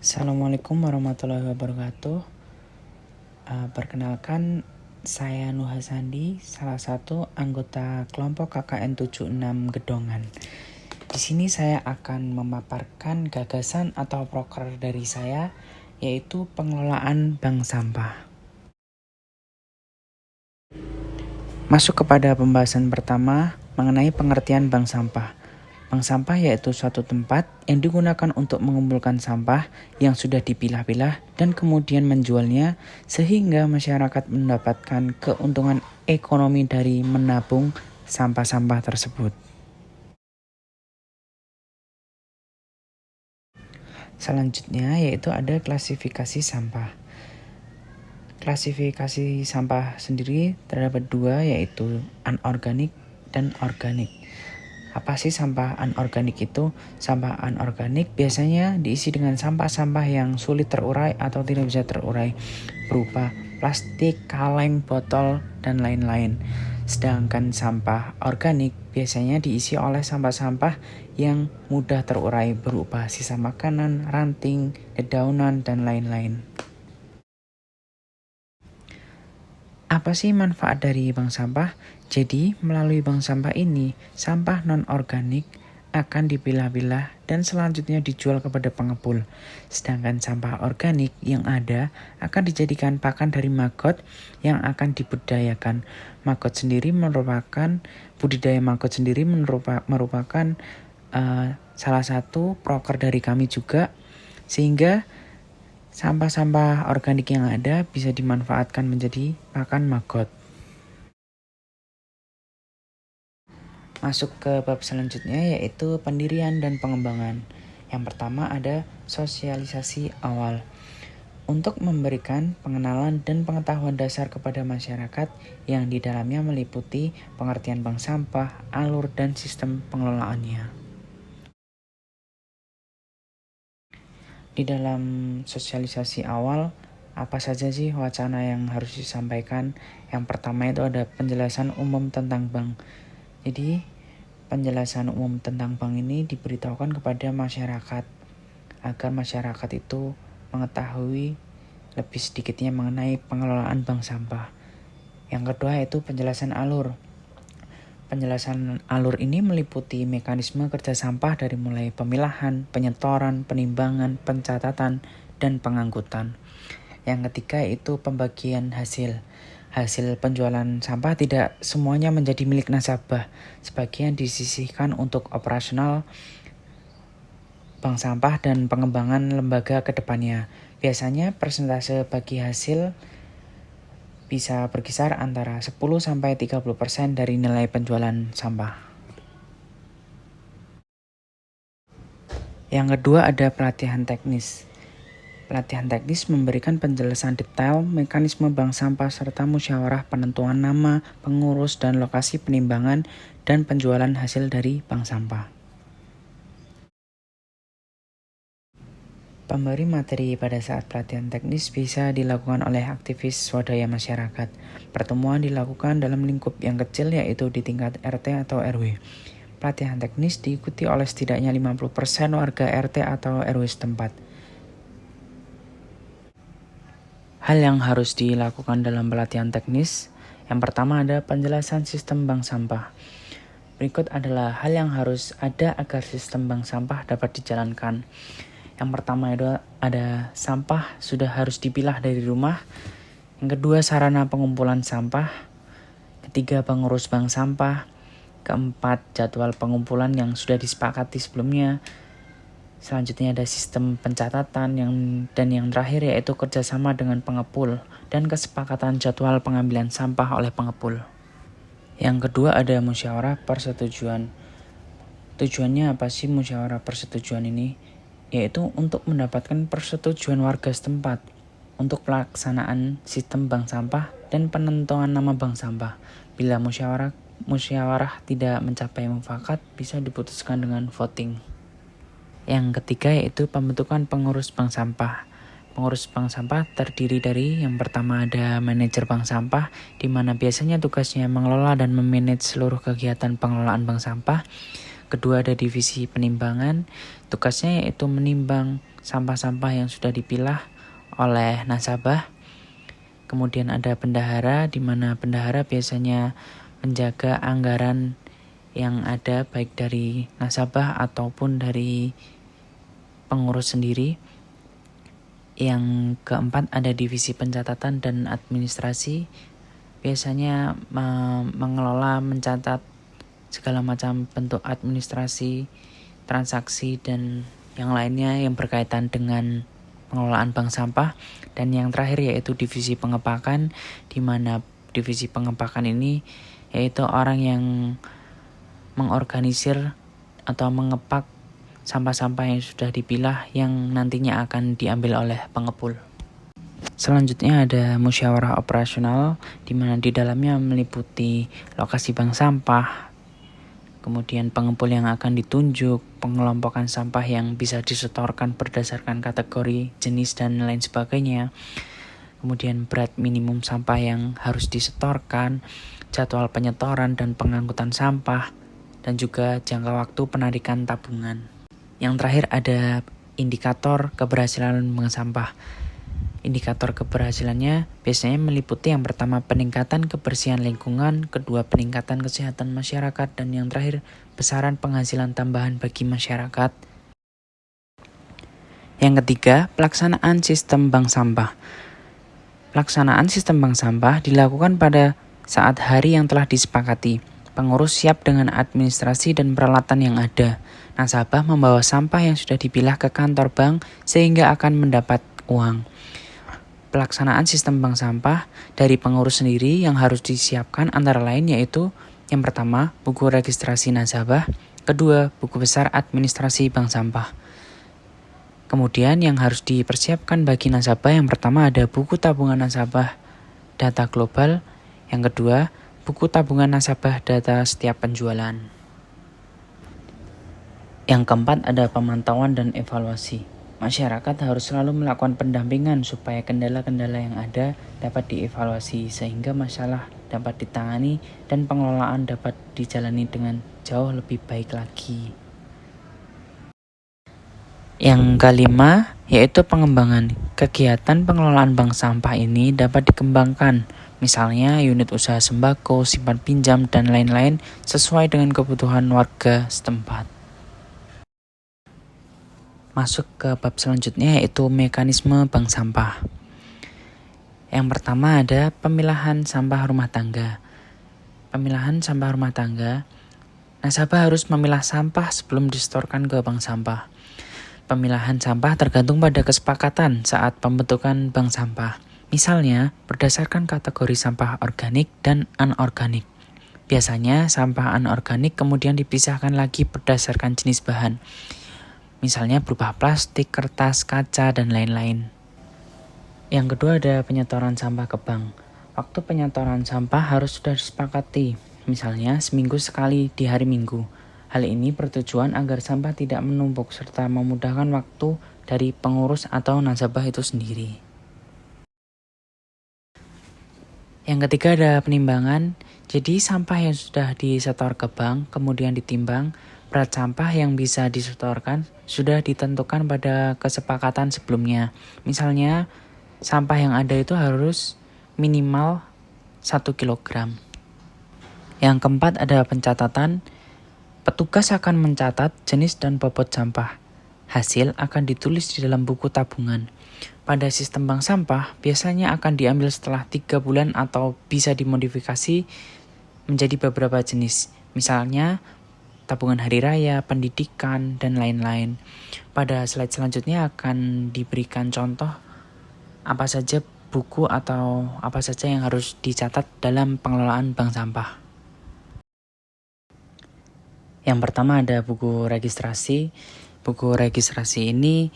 Assalamualaikum warahmatullahi wabarakatuh. Perkenalkan, saya Nuha Sandi, salah satu anggota kelompok KKN 76 Gedongan. Di sini saya akan memaparkan gagasan atau proker dari saya, yaitu pengelolaan bank sampah. Masuk kepada pembahasan pertama mengenai pengertian bank sampah. Bank sampah yaitu suatu tempat yang digunakan untuk mengumpulkan sampah yang sudah dipilah-pilah dan kemudian menjualnya sehingga masyarakat mendapatkan keuntungan ekonomi dari menabung sampah-sampah tersebut. Selanjutnya yaitu ada klasifikasi sampah. Klasifikasi sampah sendiri terdapat dua, yaitu anorganik dan organik. Apa sih sampah anorganik itu? Sampah anorganik biasanya diisi dengan sampah-sampah yang sulit terurai atau tidak bisa terurai, berupa plastik, kaleng, botol, dan lain-lain. Sedangkan sampah organik biasanya diisi oleh sampah-sampah yang mudah terurai, berupa sisa makanan, ranting, dedaunan, dan lain-lain. Apa sih manfaat dari bank sampah? Jadi, melalui bank sampah ini, sampah non-organik akan dipilah-pilah dan selanjutnya dijual kepada pengepul. Sedangkan sampah organik yang ada akan dijadikan pakan dari maggot yang akan dibudidayakan. Budidaya maggot sendiri merupakan salah satu proker dari kami juga, sehingga sampah-sampah organik yang ada bisa dimanfaatkan menjadi pakan maggot. Masuk ke bab selanjutnya yaitu pendirian dan pengembangan. Yang pertama ada sosialisasi awal. Untuk memberikan pengenalan dan pengetahuan dasar kepada masyarakat yang di dalamnya meliputi pengertian bank sampah, alur, dan sistem pengelolaannya. Di dalam sosialisasi awal, apa saja sih wacana yang harus disampaikan? Yang pertama itu ada penjelasan umum tentang bank. Jadi, penjelasan umum tentang bank ini diberitahukan kepada masyarakat agar masyarakat itu mengetahui lebih sedikitnya mengenai pengelolaan bank sampah. Yang kedua itu penjelasan alur. Penjelasan alur ini meliputi mekanisme kerja sampah dari mulai pemilahan, penyetoran, penimbangan, pencatatan, dan pengangkutan. Yang ketiga itu pembagian hasil. Hasil penjualan sampah tidak semuanya menjadi milik nasabah. Sebagian disisihkan untuk operasional bank sampah dan pengembangan lembaga ke depannya. Biasanya persentase bagi hasil bisa berkisar antara 10-30% dari nilai penjualan sampah. Yang kedua ada pelatihan teknis. Pelatihan teknis memberikan penjelasan detail mekanisme bank sampah serta musyawarah penentuan nama, pengurus, dan lokasi penimbangan dan penjualan hasil dari bank sampah. Pemberi materi pada saat pelatihan teknis bisa dilakukan oleh aktivis swadaya masyarakat. Pertemuan dilakukan dalam lingkup yang kecil yaitu di tingkat RT atau RW. Pelatihan teknis diikuti oleh setidaknya 50% warga RT atau RW setempat. Hal yang harus dilakukan dalam pelatihan teknis, yang pertama ada penjelasan sistem bank sampah. Berikut adalah hal yang harus ada agar sistem bank sampah dapat dijalankan. Yang pertama itu ada sampah sudah harus dipilah dari rumah. Yang kedua sarana pengumpulan sampah. Ketiga pengurus bank sampah. Keempat jadwal pengumpulan yang sudah disepakati sebelumnya. Selanjutnya ada sistem pencatatan dan yang terakhir yaitu kerjasama dengan pengepul dan kesepakatan jadwal pengambilan sampah oleh pengepul. Yang kedua ada musyawarah persetujuan. Tujuannya apa sih musyawarah persetujuan ini? Yaitu untuk mendapatkan persetujuan warga setempat untuk pelaksanaan sistem bank sampah dan penentuan nama bank sampah. Bila musyawarah tidak mencapai mufakat, bisa diputuskan dengan voting. Yang ketiga yaitu pembentukan pengurus bank sampah. Pengurus bank sampah terdiri dari yang pertama ada manajer bank sampah, di mana biasanya tugasnya mengelola dan memanage seluruh kegiatan pengelolaan bank sampah. kedua ada divisi penimbangan, tugasnya yaitu menimbang sampah-sampah yang sudah dipilah oleh nasabah. Kemudian ada bendahara, di mana bendahara biasanya menjaga anggaran yang ada baik dari nasabah ataupun dari pengurus sendiri. Yang keempat ada divisi pencatatan dan administrasi, biasanya mengelola, mencatat segala macam bentuk administrasi, transaksi, dan yang lainnya yang berkaitan dengan pengelolaan bank sampah. Dan yang terakhir yaitu divisi pengepakan, di mana divisi pengepakan ini yaitu orang yang mengorganisir atau mengepak sampah-sampah yang sudah dipilah yang nantinya akan diambil oleh pengepul. Selanjutnya ada musyawarah operasional, di mana di dalamnya meliputi lokasi bank sampah, kemudian pengepul yang akan ditunjuk, pengelompokan sampah yang bisa disetorkan berdasarkan kategori, jenis, dan lain sebagainya. Kemudian berat minimum sampah yang harus disetorkan, jadwal penyetoran dan pengangkutan sampah, dan juga jangka waktu penarikan tabungan. Yang terakhir ada indikator keberhasilan bank sampah. Indikator keberhasilannya biasanya meliputi yang pertama peningkatan kebersihan lingkungan, kedua peningkatan kesehatan masyarakat, dan yang terakhir besaran penghasilan tambahan bagi masyarakat. Yang ketiga, pelaksanaan sistem bank sampah. Pelaksanaan sistem bank sampah dilakukan pada saat hari yang telah disepakati. Pengurus siap dengan administrasi dan peralatan yang ada. Nasabah membawa sampah yang sudah dipilah ke kantor bank sehingga akan mendapat uang. Pelaksanaan sistem bank sampah dari pengurus sendiri yang harus disiapkan antara lain yaitu yang pertama, buku registrasi nasabah, kedua, buku besar administrasi bank sampah. Kemudian yang harus dipersiapkan bagi nasabah yang pertama ada buku tabungan nasabah data global, yang kedua, buku tabungan nasabah data setiap penjualan. Yang keempat ada pemantauan dan evaluasi. Masyarakat harus selalu melakukan pendampingan supaya kendala-kendala yang ada dapat dievaluasi sehingga masalah dapat ditangani dan pengelolaan dapat dijalani dengan jauh lebih baik lagi. Yang kelima yaitu pengembangan. Kegiatan pengelolaan bank sampah ini dapat dikembangkan, misalnya unit usaha sembako, simpan pinjam, dan lain-lain sesuai dengan kebutuhan warga setempat. Masuk ke bab selanjutnya yaitu mekanisme bank sampah. Yang pertama ada pemilahan sampah rumah tangga. Pemilahan sampah rumah tangga, nasabah harus memilah sampah sebelum disetorkan ke bank sampah. Pemilahan sampah tergantung pada kesepakatan saat pembentukan bank sampah. Misalnya, berdasarkan kategori sampah organik dan anorganik. Biasanya sampah anorganik kemudian dipisahkan lagi berdasarkan jenis bahan. Misalnya berupa plastik, kertas, kaca, dan lain-lain. Yang kedua ada penyetoran sampah ke bank. Waktu penyetoran sampah harus sudah disepakati, misalnya seminggu sekali di hari Minggu. Hal ini bertujuan agar sampah tidak menumpuk serta memudahkan waktu dari pengurus atau nasabah itu sendiri. Yang ketiga ada penimbangan. Jadi sampah yang sudah disetor ke bank kemudian ditimbang. Berat sampah yang bisa disetorkan sudah ditentukan pada kesepakatan sebelumnya. Misalnya, sampah yang ada itu harus minimal 1 kg. Yang keempat ada pencatatan. Petugas akan mencatat jenis dan bobot sampah. Hasil akan ditulis di dalam buku tabungan. Pada sistem bank sampah, biasanya akan diambil setelah 3 bulan atau bisa dimodifikasi menjadi beberapa jenis. Misalnya, tabungan hari raya, pendidikan, dan lain-lain. Pada slide selanjutnya akan diberikan contoh apa saja buku atau apa saja yang harus dicatat dalam pengelolaan bank sampah. Yang pertama ada buku registrasi. Buku registrasi ini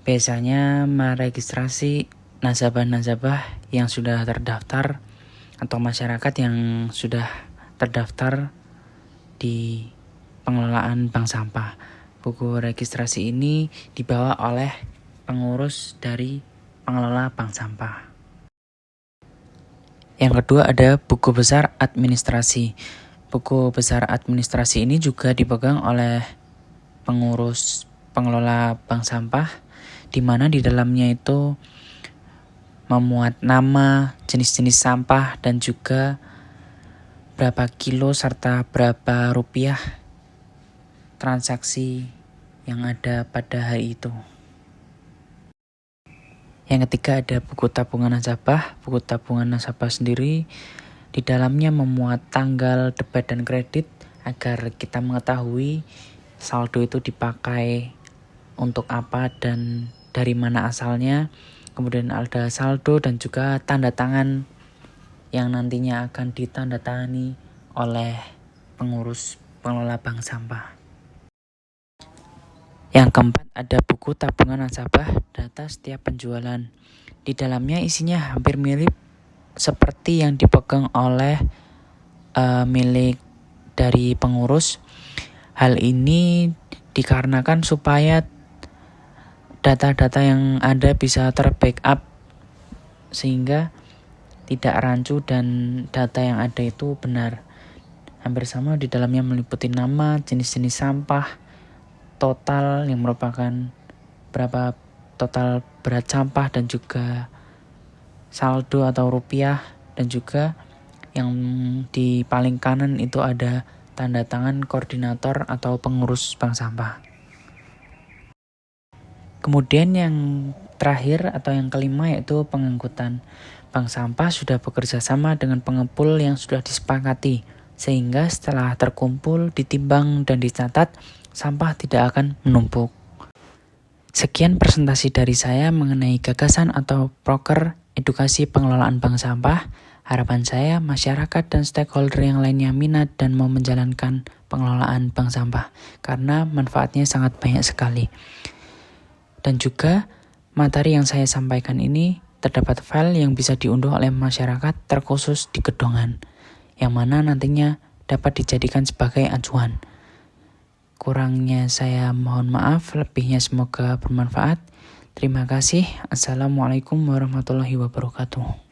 biasanya meregistrasi nasabah-nasabah yang sudah terdaftar atau masyarakat yang sudah terdaftar di pengelolaan bank sampah. Buku registrasi ini dibawa oleh pengurus dari pengelola bank sampah. Yang kedua ada buku besar administrasi. Buku besar administrasi ini juga dipegang oleh pengelola bank sampah, di mana di dalamnya itu memuat nama, jenis-jenis sampah, dan juga berapa kilo serta berapa rupiah transaksi yang ada pada hari itu. Yang ketiga ada buku tabungan nasabah. Buku tabungan nasabah sendiri di dalamnya memuat tanggal debit dan kredit agar kita mengetahui saldo itu dipakai untuk apa dan dari mana asalnya. Kemudian ada saldo dan juga tanda tangan yang nantinya akan ditandatangani oleh pengurus pengelola bank sampah. Yang keempat ada buku tabungan nasabah, data setiap penjualan. Di dalamnya isinya hampir mirip seperti yang dipegang oleh milik dari pengurus. Hal ini dikarenakan supaya data-data yang ada bisa terbackup sehingga tidak rancu dan data yang ada itu benar. Hampir sama di dalamnya meliputi nama, jenis-jenis sampah, total yang merupakan berapa total berat sampah dan juga saldo atau rupiah, dan juga yang di paling kanan itu ada tanda tangan koordinator atau pengurus bank sampah. Kemudian yang terakhir atau yang kelima yaitu pengangkutan. Bank sampah sudah bekerja sama dengan pengepul yang sudah disepakati, sehingga setelah terkumpul, ditimbang dan dicatat, sampah tidak akan menumpuk. Sekian presentasi dari saya mengenai gagasan atau proker edukasi pengelolaan bank sampah. Harapan saya masyarakat dan stakeholder yang lainnya minat dan mau menjalankan pengelolaan bank sampah karena manfaatnya sangat banyak sekali. Dan juga materi yang saya sampaikan ini terdapat file yang bisa diunduh oleh masyarakat terkhusus di Gedongan, yang mana nantinya dapat dijadikan sebagai acuan. Kurangnya saya mohon maaf, lebihnya semoga bermanfaat. Terima kasih. Assalamualaikum warahmatullahi wabarakatuh.